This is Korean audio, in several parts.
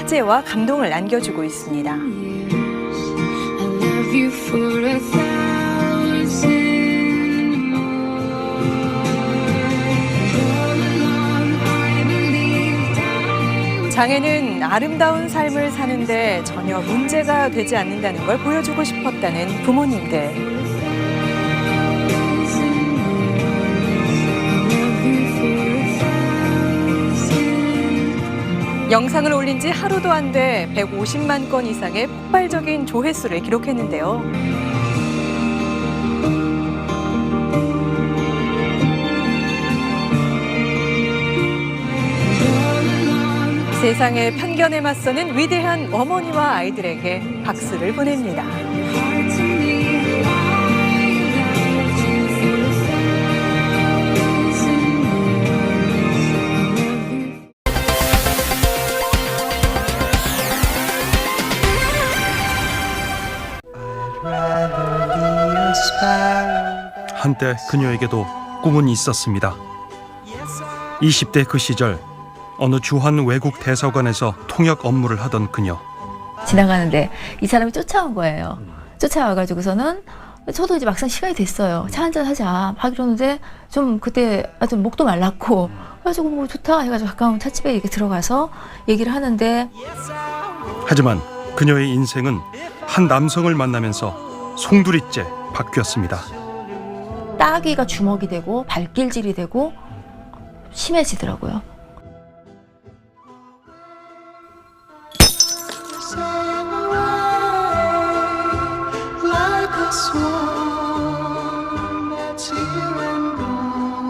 화제와 감동을 안겨주고 있습니다. 장애는 아름다운 삶을 사는데 전혀 문제가 되지 않는다는 걸 보여주고 싶었다는 부모님들. 영상을 올린 지 하루도 안 돼 150만 건 이상의 폭발적인 조회수를 기록했는데요. 세상의 편견에 맞서는 위대한 어머니와 아이들에게 박수를 보냅니다. 한때 그녀에게도 꿈은 있었습니다. 20대 그 시절 어느 주한 외국 대사관에서 통역 업무를 하던 그녀. 지나가는데 이 사람이 쫓아온 거예요. 쫓아와가지고서는 저도 이제 막상 시간이 됐어요. 차 한잔 하자 막 이러는데 좀 그때 좀 목도 말랐고 그래가지고 뭐 좋다 해가지고 가까운 찻집에 이렇게 들어가서 얘기를 하는데 하지만 그녀의 인생은 한 남성을 만나면서 송두리째 바뀌었습니다. 따귀가 주먹이 되고 발길질이 되고 심해지더라고요.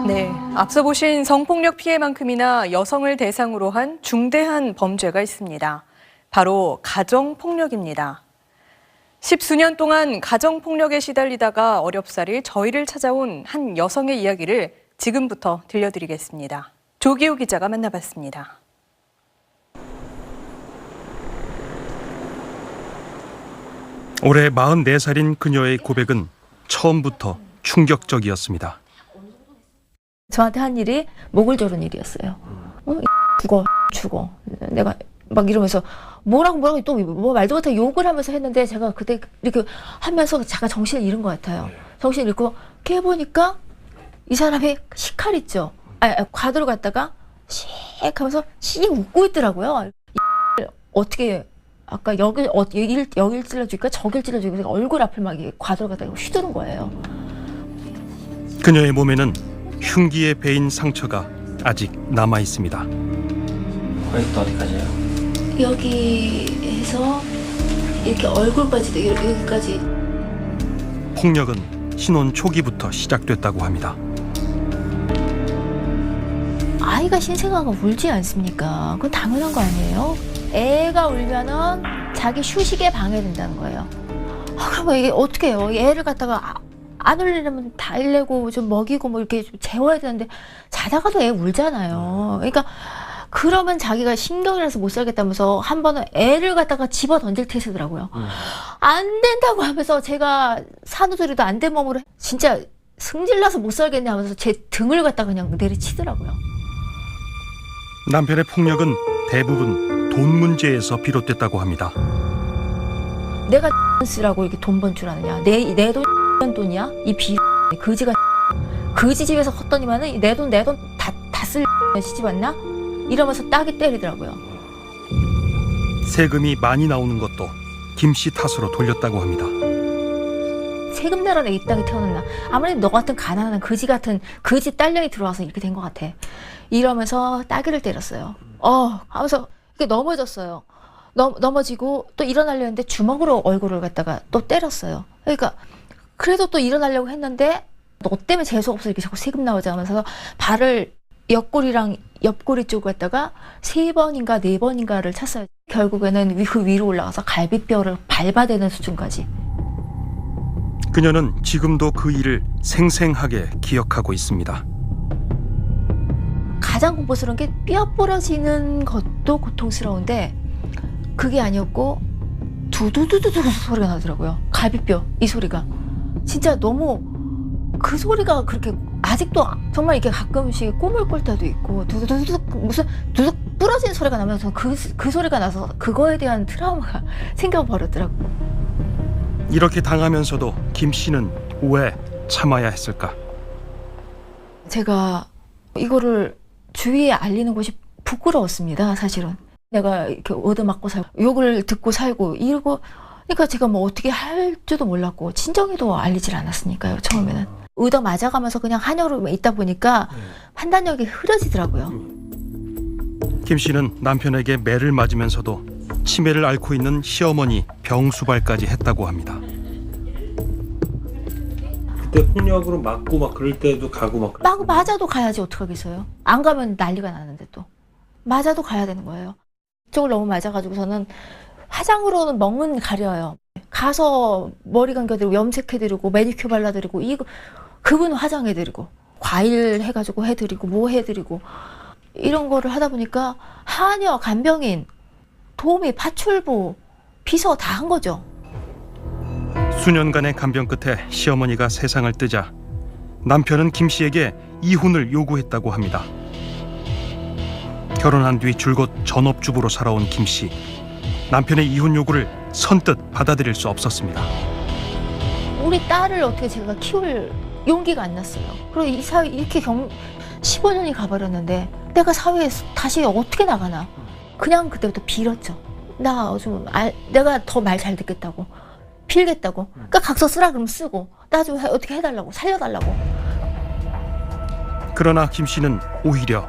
네, 앞서 보신 성폭력 피해만큼이나 여성을 대상으로 한 중대한 범죄가 있습니다. 바로 가정폭력입니다. 10수년 동안 가정폭력에 시달리다가 어렵사리 저희를 찾아온 한 여성의 이야기를 지금부터 들려드리겠습니다. 조기호 기자가 만나봤습니다. 올해 44살인 그녀의 고백은 처음부터 충격적이었습니다. 저한테 한 일이 목을 조른 일이었어요. 죽어. 내가 막 이러면서 뭐라고 또 뭐 말도 못하게 욕을 하면서 했는데 제가 그때 이렇게 하면서 잠깐 정신을 잃은 것 같아요. 정신을 잃고 이렇게 해보니까 이 사람이 식칼 있죠. 과도를 갖다가 씩 하면서 씩 웃고 있더라고요. 어떻게 아까 여길 찔러줄까 저길 찔러줄까 얼굴 앞을 막 과도를 갖다가 휘두른 거예요. 그녀의 몸에는 흉기에 베인 상처가 아직 남아 있습니다. 거기서 어디까지요? 여기에서 이렇게 얼굴까지도 여기까지. 폭력은 신혼 초기부터 시작됐다고 합니다. 아이가 신생아가 울지 않습니까? 그건 당연한 거 아니에요? 애가 울면은 자기 휴식에 방해된다는 거예요. 그럼 이게 어떻게 해요? 애를 갖다가 안 울리려면 달래고 좀 먹이고 뭐 이렇게 좀 재워야 되는데 자다가도 애 울잖아요. 그러니까 그러면 자기가 신경이라서 못 살겠다면서 한 번은 애를 갖다가 집어 던질 테시더라고요. 안 된다고 하면서 제가 산후조리도 안 된 몸으로 진짜 승질나서 못 살겠네 하면서 제 등을 갖다가 그냥 내리치더라고요. 남편의 폭력은 대부분 돈 문제에서 비롯됐다고 합니다. 내가 쓰라고 이렇게 돈 번 줄 아느냐? 내 돈이야? 이 그지가 그지 집에서 컸더니만은 내 돈 다 쓸 시집 왔나? 이러면서 따기 때리더라고요. 세금이 많이 나오는 것도 김 씨 탓으로 돌렸다고 합니다. 세금 내라는 이 땅에 태어났나? 아무래도 너 같은 가난한 그지 같은 그지 딸년이 들어와서 이렇게 된 것 같아. 이러면서 따기를 때렸어요. 하면서 이렇게 넘어졌어요. 넘어지고 또 일어나려 했는데 주먹으로 얼굴을 갖다가 또 때렸어요. 그러니까 그래도 또 일어나려고 했는데 너 때문에 재수없어 이렇게 자꾸 세금 나오자 하면서 발을 옆구리랑 옆구리 쪽을 갖다가 3번인가 4번인가를 찼어요. 결국에는 그 위로 올라가서 갈비뼈를 밟아대는 수준까지. 그녀는 지금도 그 일을 생생하게 기억하고 있습니다. 가장 공포스러운 게 뼈 부러지는 것도 고통스러운데 그게 아니었고 두두두두두 소리가 나더라고요. 갈비뼈 이 소리가 진짜 너무 그 소리가 그렇게 아직도 정말 이렇게 가끔씩 꿈을 꿀 때도 있고 두두두둑 무슨 두둑 부러지는 소리가 나면서 그 소리가 나서 그거에 대한 트라우마가 생겨버렸더라고요. 이렇게 당하면서도 김 씨는 왜 참아야 했을까? 제가 이거를 주위에 알리는 것이 부끄러웠습니다. 사실은 내가 이렇게 얻어맞고 살고 욕을 듣고 살고 이러고 그러니까 제가 뭐 어떻게 할 줄도 몰랐고 친정에도 알리질 않았으니까요. 처음에는 얻어 맞아가면서 그냥 한여로 있다 보니까 판단력이 흐려지더라고요. 김 씨는 남편에게 매를 맞으면서도 치매를 앓고 있는 시어머니 병수발까지 했다고 합니다. 그때 폭력으로 맞고 막 그럴 때도 가고 막 막 맞아도 가야지 어떡하겠어요. 안 가면 난리가 나는데 또 맞아도 가야 되는 거예요. 이쪽을 너무 맞아가지고서는 화장으로는 멍은 가려요. 가서 머리 감겨드리고 염색해드리고 매니큐어 발라드리고 이거 그분 화장해드리고 과일 해가지고 해드리고 뭐 해드리고 이런 거를 하다 보니까 한여, 간병인, 도우미, 파출부, 비서 다 한 거죠. 수년간의 간병 끝에 시어머니가 세상을 뜨자 남편은 김 씨에게 이혼을 요구했다고 합니다. 결혼한 뒤 줄곧 전업주부로 살아온 김 씨. 남편의 이혼 요구를 선뜻 받아들일 수 없었습니다. 우리 딸을 어떻게 제가 키울 용기가 안 났어요. 그리고 이 사회 이렇게 15년이 가버렸는데 내가 사회에 다시 어떻게 나가나. 그냥 그때부터 빌었죠. 내가 더 말 잘 듣겠다고. 빌겠다고. 그러니까 각서 쓰라 그러면 쓰고 나 좀 어떻게 해달라고 살려달라고. 그러나 김 씨는 오히려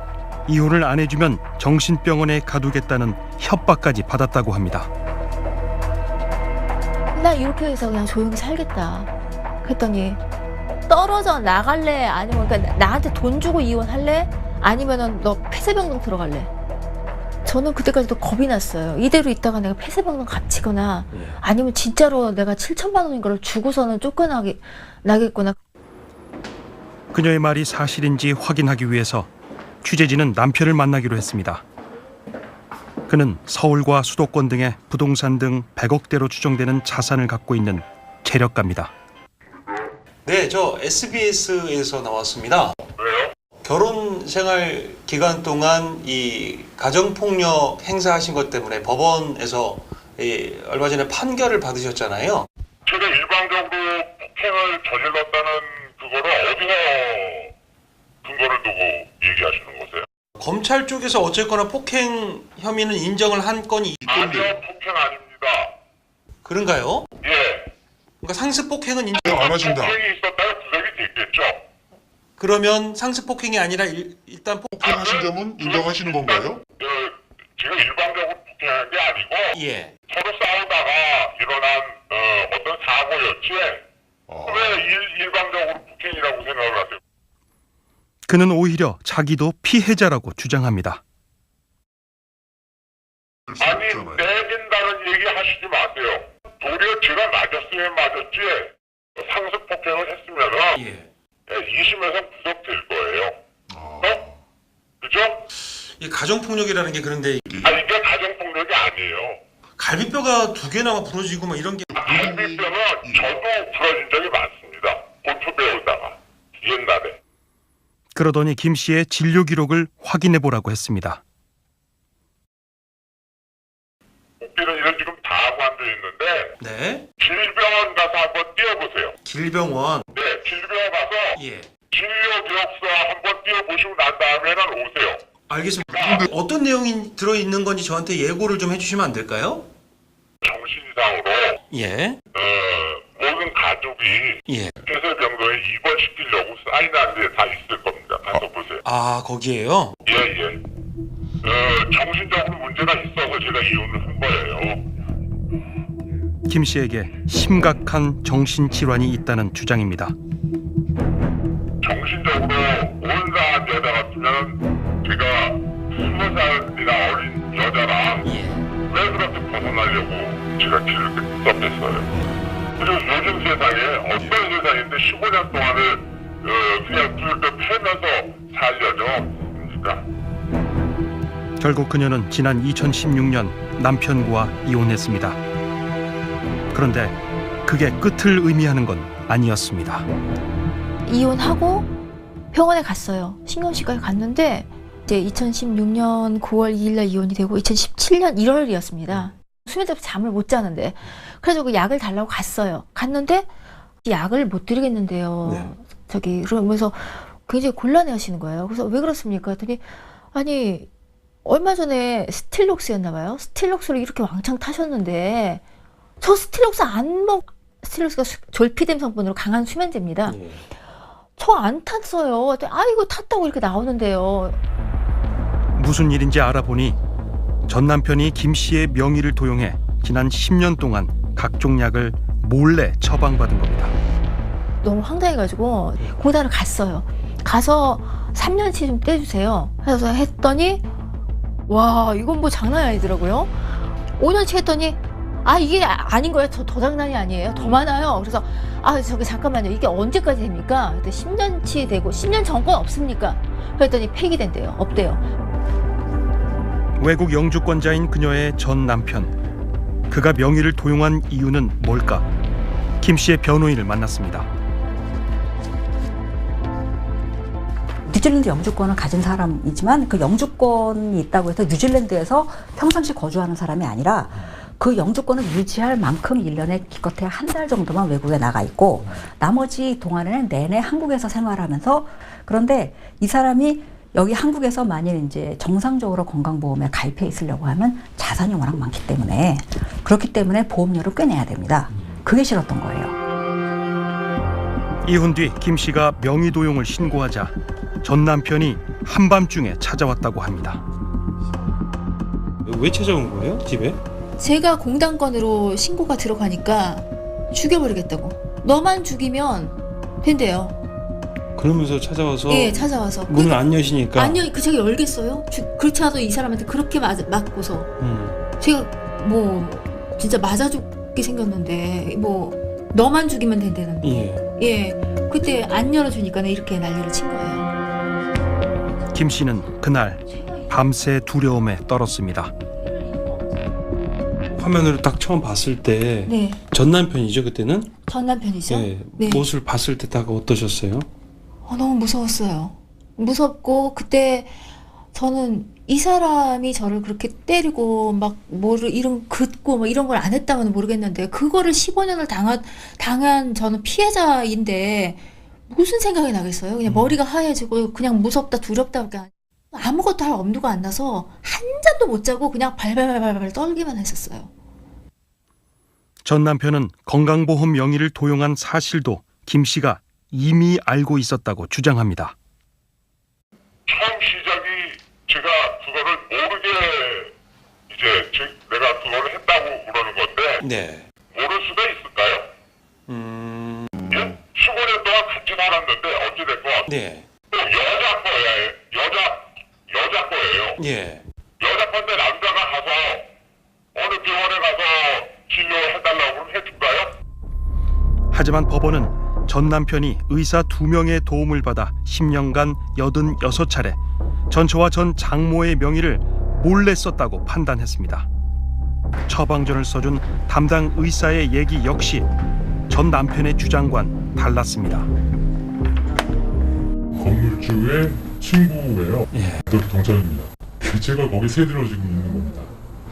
이혼을 안 해주면 정신병원에 가두겠다는 협박까지 받았다고 합니다. 나 이렇게 해서 그냥 조용히 살겠다. 그랬더니 떨어져 나갈래? 아니면 그러니까 나한테 돈 주고 이혼할래? 아니면은 너 폐쇄병동 들어갈래? 저는 그때까지도 겁이 났어요. 이대로 있다가 내가 폐쇄병동 갇히거나 아니면 진짜로 내가 7천만 원인 걸 주고서는 쫓겨나겠구나. 그녀의 말이 사실인지 확인하기 위해서 취재진은 남편을 만나기로 했습니다. 그는 서울과 수도권 등의 부동산 등 100억대로 추정되는 자산을 갖고 있는 재력가입니다. 네, 저 SBS에서 나왔습니다. 왜요? 결혼 생활 기간 동안 이 가정폭력 행사하신 것 때문에 법원에서 얼마 전에 판결을 받으셨잖아요. 제가 일방적으로 폭행을 저질렀다는 그거를 어디서 근거를 두고 얘기하시는 거세요? 검찰 쪽에서 어쨌거나 폭행 혐의는 인정을 한 건이 아니요, 있던데 폭행 아닙니다. 그런가요? 예. 그러니까 상습 폭행은 안 하신다. 폭행이 있었다면 구속이 됐겠죠. 그러면 상습 폭행이 아니라 일단 폭행하신 점은 인정하시는 건가요? 제가 일방적으로 폭행한 게 아니고 예. 서로 싸우다가 일어난 어떤 사고였지. 왜 일방적으로 폭행이라고 생각을 하세요? 그는 오히려 자기도 피해자라고 주장합니다. 아니, 내긴다는 얘기 하시지 마세요. 도리어 제가 맞았으면 맞았지 상습 폭행을 했으면은 예. 2심에서 구속될 거예요. 그죠? 이 가정폭력이라는 게 그런데 아니, 이게 가정폭력이 아니에요. 갈비뼈가 2개나 부러지고 막 이런 게 갈비뼈는 저도 부러진 적이 많습니다. 골프 배우다가 옛날에. 그러더니 김 씨의 진료 기록을 확인해 보라고 했습니다. 복비는 이런 지금 다 관돼 있는데 네. 질병원 가서 한번 뛰어보세요. 길병원. 네, 질병원 가서 예. 진료 기록서 한번 뛰어보시고 난 다음에는 오세요. 알겠습니다. 어떤 내용이 들어있는 건지 저한테 예고를 좀 해주시면 안 될까요? 정신이상으로 예. 모든 가족이 예. 폐쇄병동에 입원시키려고 사인한 데 다 있을 겁니다. 가서 보세요. 아, 거기에요? 예. 정신적으로 문제가 있어서 제가 이혼을 한 거예요. 김 씨에게 심각한 정신질환이 있다는 주장입니다. 정신적으로 온사한 여자 같으면 제가 20살이나 어린 여자랑 예. 왜 그렇게 벗어나려고 제가 길을 썩겠어요. 그리고 요즘 세상에 어떤 세상인데 15년 동안을 그냥 뚫고 패면서 살려죠. 그러니까. 결국 그녀는 지난 2016년 남편과 이혼했습니다. 그런데 그게 끝을 의미하는 건 아니었습니다. 이혼하고 병원에 갔어요. 신경외과에 갔는데 이제 2016년 9월 2일 날 이혼이 되고 2017년 1월이었습니다. 수면 때문에 잠을 못 자는데 그래서 그 약을 달라고 갔어요. 갔는데 약을 못 드리겠는데요. 네. 저기 그러면서 굉장히 곤란해하시는 거예요. 그래서 왜 그렇습니까? 했더니 아니 얼마 전에 스틸록스였나 봐요. 스틸록스를 이렇게 왕창 타셨는데 저 스틸록스 안 먹. 스틸록스가 졸피뎀 성분으로 강한 수면제입니다. 예. 저 안 탔어요. 아 이거 탔다고 이렇게 나오는데요. 무슨 일인지 알아보니 전 남편이 김 씨의 명의를 도용해 지난 10년 동안 각종 약을 몰래 처방받은 겁니다. 너무 황당해가지고 공단을 갔어요. 가서 3년치 좀 떼주세요. 그래서 했더니 와 이건 뭐 장난이 아니더라고요. 5년치 했더니 아 이게 아닌 거예요. 더 장난이 아니에요. 더 많아요. 그래서 아 저기 잠깐만요. 이게 언제까지 됩니까? 그때 10년치 되고 10년 전 건 없습니까? 그랬더니 폐기된대요. 없대요. 외국 영주권자인 그녀의 전 남편. 그가 명의를 도용한 이유는 뭘까? 김 씨의 변호인을 만났습니다. 뉴질랜드 영주권을 가진 사람이지만 그 영주권이 있다고 해서 뉴질랜드에서 평상시 거주하는 사람이 아니라 그 영주권을 유지할 만큼 1년에 기껏해야 한 달 정도만 외국에 나가 있고 나머지 동안에는 내내 한국에서 생활하면서 그런데 이 사람이 여기 한국에서 만일 이제 정상적으로 건강보험에 가입해 있으려고 하면 자산이 워낙 많기 때문에 그렇기 때문에 보험료를 꽤 내야 됩니다. 그게 싫었던 거예요. 이혼 뒤 김 씨가 명의 도용을 신고하자 전 남편이 한밤중에 찾아왔다고 합니다. 왜 찾아온 거예요? 집에? 제가 공단건으로 신고가 들어가니까 죽여버리겠다고. 너만 죽이면 된대요. 그러면서 찾아와서 예, 찾아와서. 문을 안 여시니까. 아니요, 그 제가 열겠어요? 그렇지 않아도 이 사람한테 그렇게 맞고서 제가 뭐 진짜 맞아 죽게 생겼는데 뭐 너만 죽이면 된다는데. 예, 그때 안 열어주니까 이렇게 난리를 친 거예요. 김 씨는 그날 밤새 두려움에 떨었습니다. 화면으로 딱 처음 봤을 때 네, 전 남편이죠 그때는? 전 남편이죠. 예. 네. 모습을 봤을 때 딱 어떠셨어요? 너무 무서웠어요. 무섭고 그때 저는 이 사람이 저를 그렇게 때리고 막 뭐를 이런 긋고 뭐 이런 걸 안 했다면 모르겠는데 그거를 15년을 당한 저는 피해자인데 무슨 생각이 나겠어요? 그냥 머리가 하얘지고 그냥 무섭다 두렵다 아무것도 할 엄두가 안 나서 한 잠도 못 자고 그냥 발발발발 떨기만 했었어요. 전 남편은 건강보험 명의를 도용한 사실도 김 씨가 이미 알고 있었다고 주장합니다. 처음 시작이 제가 그거를 모르게 이제 내가 그거를 했다고 그러는 건데 네. 모를 수가 있을까요? 예? 15년 동안 같이 살았는데 어찌됐건 네. 또 여자 거예요. 여자 거예요. 예. 여자 건데 남자가 가서 어느 병원에 가서 진료해달라고 그러면 해줄까요? 하지만 법원은 전 남편이 의사 2명의 도움을 받아 10년간 86차례 전처와 전 장모의 명의를 몰래 썼다고 판단했습니다. 처방전을 써준 담당 의사의 얘기 역시 전 남편의 주장과는 달랐습니다. 건물주의 친구예요. 예. 여기 동창입니다. 제가 거기 새들어 지금 있는 겁니다.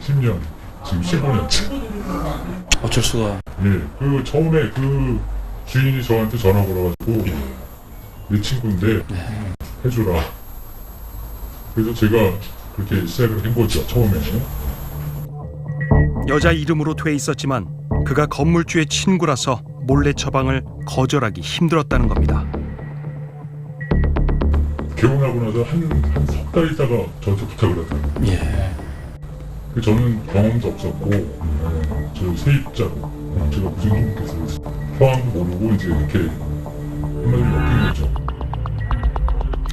10년, 지금 15년째. 어쩔 수가. 예, 그 처음에 그 주인이 저한테 전화 걸어가지고 내 친구인데 해주라. 그래서 제가 그렇게 시작을 한 거죠, 처음에. 여자 이름으로 돼 있었지만 그가 건물주의 친구라서 몰래 처방을 거절하기 힘들었다는 겁니다. 결혼하고 나서 한 석 달 있다가 저한테 부탁을 하더라고요. 예. 저는 경험도 없었고, 저 세입자고, 제가 무슨 힘께서 상황도 모르고 이제 이렇게 한마디로 엮인 거죠.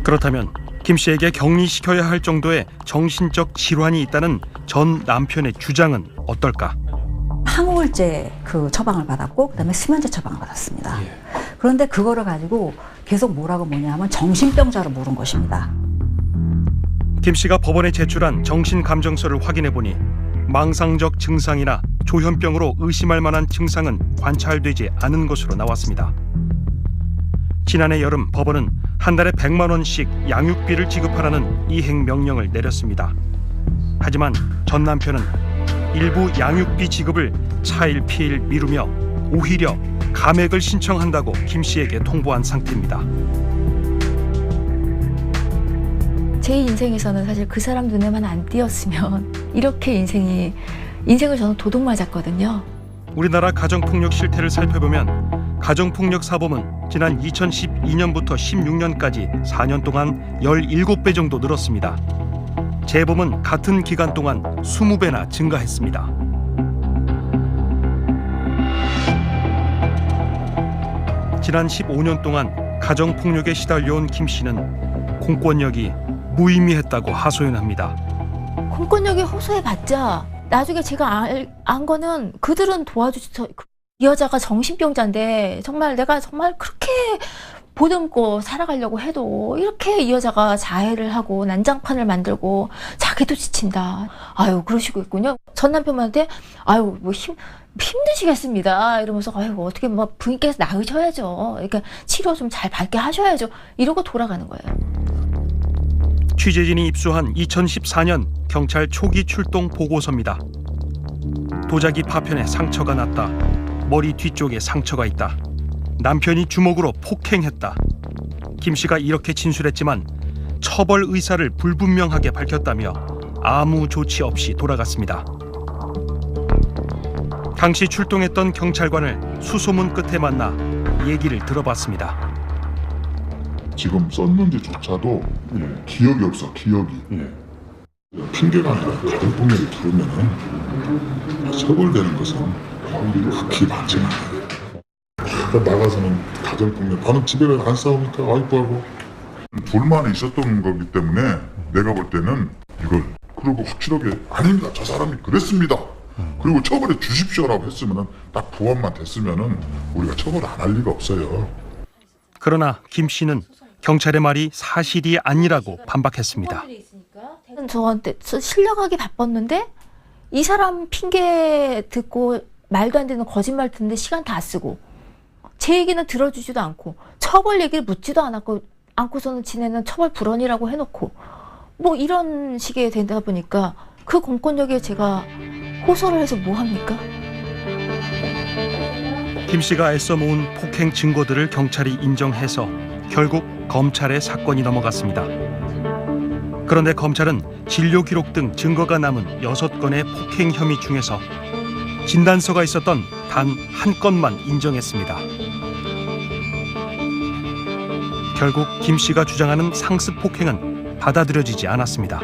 그렇다면 김 씨에게 격리시켜야 할 정도의 정신적 질환이 있다는 전 남편의 주장은 어떨까? 항우울제 그 처방을 받았고 그다음에 수면제 처방을 받았습니다. 그런데 그거를 가지고 계속 뭐냐면 정신병자로 물은 것입니다. 김 씨가 법원에 제출한 정신감정서를 확인해 보니 망상적 증상이나 조현병으로 의심할 만한 증상은 관찰되지 않은 것으로 나왔습니다. 지난해 여름 법원은 한 달에 100만 원씩 양육비를 지급하라는 이행 명령을 내렸습니다. 하지만 전 남편은 일부 양육비 지급을 차일피일 미루며 오히려 감액을 신청한다고 김 씨에게 통보한 상태입니다. 제 인생에서는 사실 그 사람 눈에만 안 띄었으면 이렇게 인생을 저는 도둑 맞았거든요. 우리나라 가정폭력 실태를 살펴보면 가정폭력 사범은 지난 2012년부터 16년까지 4년 동안 17배 정도 늘었습니다. 재범은 같은 기간 동안 20배나 증가했습니다. 지난 15년 동안 가정폭력에 시달려온 김 씨는 공권력이 무의미했다고 하소연합니다. 공권력이 호소해봤자 나중에 제가 안 거는 그들은 도와주지. 이 여자가 정신병자인데 정말 내가 정말 그렇게 보듬고 살아가려고 해도 이렇게 이 여자가 자해를 하고 난장판을 만들고 자기도 지친다. 아유 그러시고 있군요. 전 남편한테 아유 뭐 힘드시겠습니다. 이러면서 아유 어떻게 뭐 부인께서 나으셔야죠. 그러니까 치료 좀 잘 받게 하셔야죠. 이러고 돌아가는 거예요. 취재진이 입수한 2014년 경찰 초기 출동 보고서입니다. 도자기 파편에 상처가 났다. 머리 뒤쪽에 상처가 있다. 남편이 주먹으로 폭행했다. 김 씨가 이렇게 진술했지만 처벌 의사를 불분명하게 밝혔다며 아무 조치 없이 돌아갔습니다. 당시 출동했던 경찰관을 수소문 끝에 만나 얘기를 들어봤습니다. 지금 썼는지조차도 기억이 없어. 기억이. 핑계가 아니라 가정폭력이 들으면은 처벌되는 것은 극히 많지는 않아요. 나가서는 가정폭력, 나는 집에 안 싸우니까 와이프하고 불만이 있었던 거기 때문에 내가 볼 때는 이걸 그리고 확실하게 아닙니다. 저 사람이 그랬습니다. 그리고 처벌해 주십시오라고 했으면은 딱 보완만 됐으면은 우리가 처벌 안 할 리가 없어요. 그러나 김 씨는 경찰의 말이 사실이 아니라고 반박했습니다. 저한테 실력하기 바빴는데 이 사람 핑계 듣고 말도 안 되는 거짓말 듣는데 시간 다 쓰고 제 얘기는 들어주지도 않고 처벌 얘기를 묻지도 않고서는 지네는 처벌 불원이라고 해놓고 뭐 이런 식의 되다 보니까 그 공권력에 제가 호소를 해서 뭐 합니까? 김 씨가 애써 모은 폭행 증거들을 경찰이 인정해서 결국 검찰에 사건이 넘어갔습니다. 그런데 검찰은 진료 기록 등 증거가 남은 6건의 폭행 혐의 중에서 진단서가 있었던 단 한 건만 인정했습니다. 결국 김 씨가 주장하는 상습 폭행은 받아들여지지 않았습니다.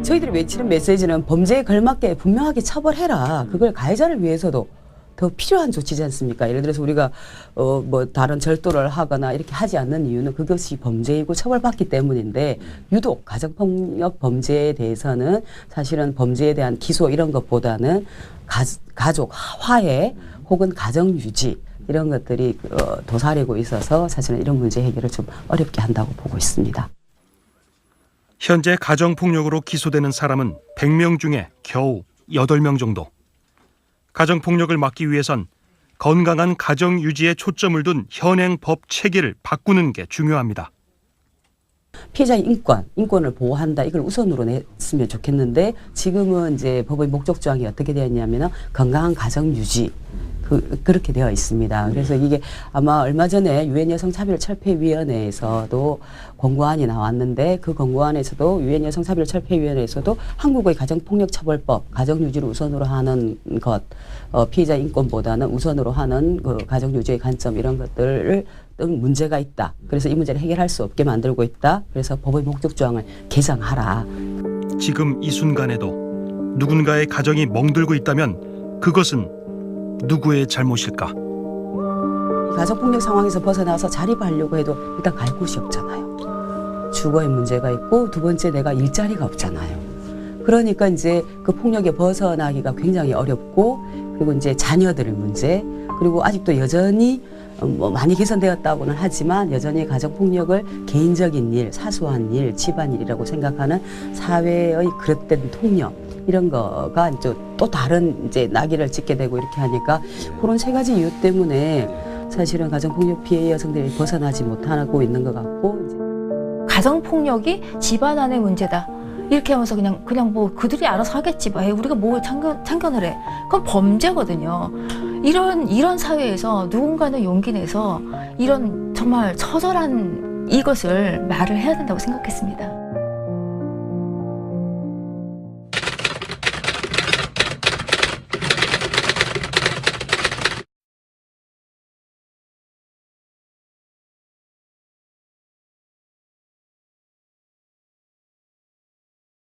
저희들이 외치는 메시지는 범죄에 걸맞게 분명하게 처벌해라. 그걸 가해자를 위해서도 더 필요한 조치지 않습니까? 예를 들어서 우리가 뭐 다른 절도를 하거나 이렇게 하지 않는 이유는 그것이 범죄이고 처벌받기 때문인데 유독 가정폭력 범죄에 대해서는 사실은 범죄에 대한 기소 이런 것보다는 가족 화해 혹은 가정 유지 이런 것들이 도사리고 있어서 사실은 이런 문제 해결을 좀 어렵게 한다고 보고 있습니다. 현재 가정폭력으로 기소되는 사람은 100명 중에 겨우 8명 정도. 가정폭력을 막기 위해선 건강한 가정 유지에 초점을 둔 현행 법 체계를 바꾸는 게 중요합니다. 피해자의 인권을 보호한다. 이걸 우선으로 냈으면 좋겠는데 지금은 이제 법의 목적 조항이 어떻게 되어 있냐면은 건강한 가정 유지 그렇게 되어 있습니다. 그래서 이게 아마 얼마 전에 유엔 여성차별철폐위원회에서도 권고안이 나왔는데 그 권고안에서도 유엔 여성차별철폐위원회에서도 한국의 가정폭력처벌법, 가정유지를 우선으로 하는 것, 피해자 인권보다는 우선으로 하는 그 가정유지의 관점 이런 것들을 문제가 있다. 그래서 이 문제를 해결할 수 없게 만들고 있다. 그래서 법의 목적 조항을 개정하라. 지금 이 순간에도 누군가의 가정이 멍들고 있다면 그것은 누구의 잘못일까? 가정폭력 상황에서 벗어나서 자립하려고 해도 일단 갈 곳이 없잖아요. 주거에 문제가 있고 두 번째 내가 일자리가 없잖아요. 그러니까 이제 그 폭력에 벗어나기가 굉장히 어렵고 그리고 이제 자녀들의 문제 그리고 아직도 여전히 뭐 많이 개선되었다고는 하지만 여전히 가정폭력을 개인적인 일, 사소한 일, 집안일이라고 생각하는 사회의 그릇된 통념 이런 거가 이제 또 다른 이제 낙인을 찍게 되고 이렇게 하니까 그런 세 가지 이유 때문에 사실은 가정폭력 피해 여성들이 벗어나지 못하고 있는 것 같고 이제 가정폭력이 집안 안의 문제다. 이렇게 하면서 그냥 뭐 그들이 알아서 하겠지. 뭐 에이, 우리가 뭐 참견을 해. 그건 범죄거든요. 이런 사회에서 누군가는 용기 내서 이런 정말 처절한 이것을 말을 해야 된다고 생각했습니다.